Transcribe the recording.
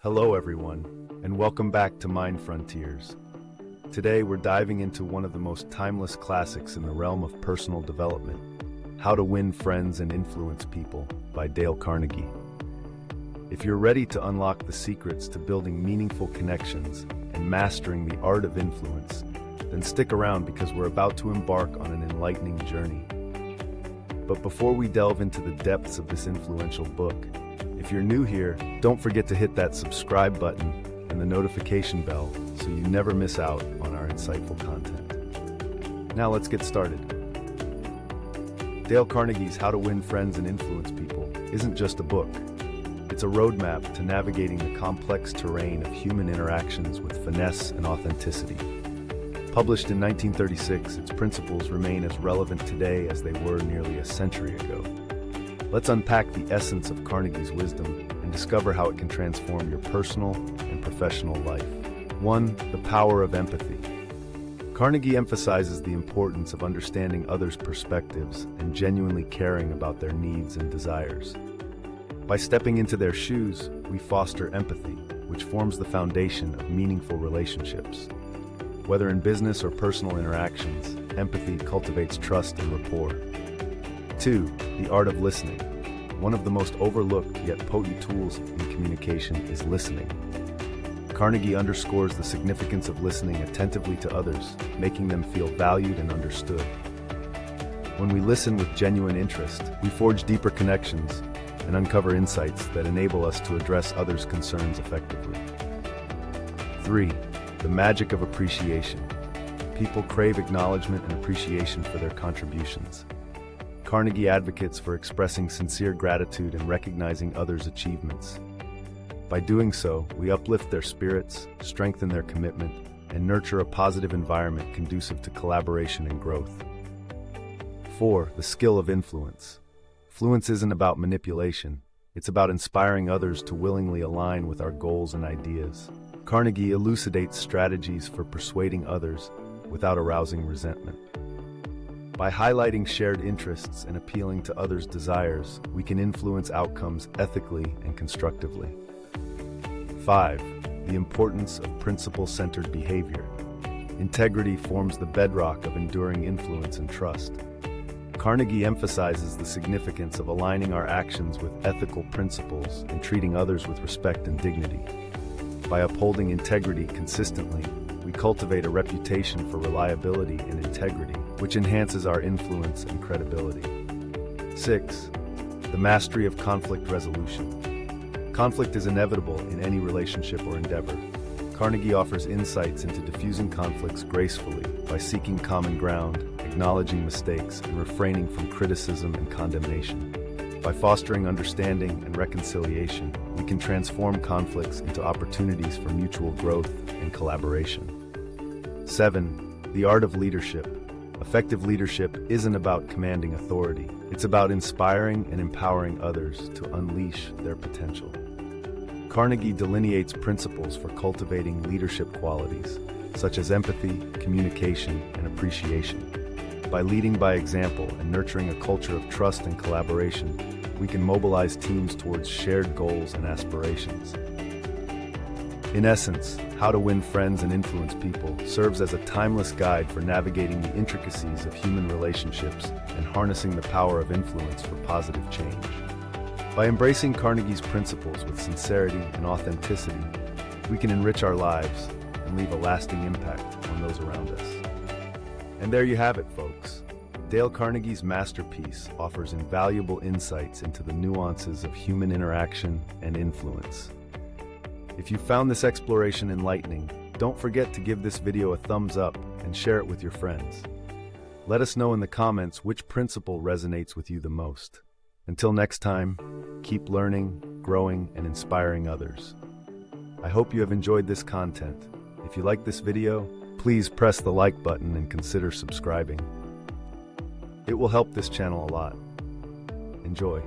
Hello everyone, and welcome back to Mind Frontiers. Today we're diving into one of the most timeless classics in the realm of personal development, How to Win Friends and Influence People by Dale Carnegie. If you're ready to unlock the secrets to building meaningful connections and mastering the art of influence, then stick around because we're about to embark on an enlightening journey. But before we delve into the depths of this influential book, if you're new here, don't forget to hit that subscribe button and the notification bell so you never miss out on our insightful content. Now let's get started. Dale Carnegie's How to Win Friends and Influence People isn't just a book. It's a roadmap to navigating the complex terrain of human interactions with finesse and authenticity. Published in 1936, its principles remain as relevant today as they were nearly a century ago. Let's unpack the essence of Carnegie's wisdom and discover how it can transform your personal and professional life. 1. The power of empathy. Carnegie emphasizes the importance of understanding others' perspectives and genuinely caring about their needs and desires. By stepping into their shoes, we foster empathy, which forms the foundation of meaningful relationships. Whether in business or personal interactions, empathy cultivates trust and rapport. 2. The art of listening. One of the most overlooked yet potent tools in communication is listening. Carnegie underscores the significance of listening attentively to others, making them feel valued and understood. When we listen with genuine interest, we forge deeper connections and uncover insights that enable us to address others' concerns effectively. 3. The magic of appreciation. People crave acknowledgement and appreciation for their contributions. Carnegie advocates for expressing sincere gratitude and recognizing others' achievements. By doing so, we uplift their spirits, strengthen their commitment, and nurture a positive environment conducive to collaboration and growth. 4. The skill of influence. Influence isn't about manipulation. It's about inspiring others to willingly align with our goals and ideas. Carnegie elucidates strategies for persuading others without arousing resentment. By highlighting shared interests and appealing to others' desires, we can influence outcomes ethically and constructively. 5. The importance of principle-centered behavior. Integrity forms the bedrock of enduring influence and trust. Carnegie emphasizes the significance of aligning our actions with ethical principles and treating others with respect and dignity. By upholding integrity consistently, we cultivate a reputation for reliability and integrity, which enhances our influence and credibility. 6. The mastery of conflict resolution. Conflict is inevitable in any relationship or endeavor. Carnegie offers insights into diffusing conflicts gracefully by seeking common ground, acknowledging mistakes, and refraining from criticism and condemnation. By fostering understanding and reconciliation, we can transform conflicts into opportunities for mutual growth and collaboration. 7. The art of leadership. Effective leadership isn't about commanding authority. It's about inspiring and empowering others to unleash their potential. Carnegie delineates principles for cultivating leadership qualities, such as empathy, communication, and appreciation. By leading by example and nurturing a culture of trust and collaboration, we can mobilize teams towards shared goals and aspirations. In essence, How to Win Friends and Influence People serves as a timeless guide for navigating the intricacies of human relationships and harnessing the power of influence for positive change. By embracing Carnegie's principles with sincerity and authenticity, we can enrich our lives and leave a lasting impact on those around us. And there you have it, folks. Dale Carnegie's masterpiece offers invaluable insights into the nuances of human interaction and influence. If you found this exploration enlightening, don't forget to give this video a thumbs up and share it with your friends. Let us know in the comments which principle resonates with you the most. Until next time, keep learning, growing, and inspiring others. I hope you have enjoyed this content. If you like this video, please press the like button and consider subscribing. It will help this channel a lot. Enjoy.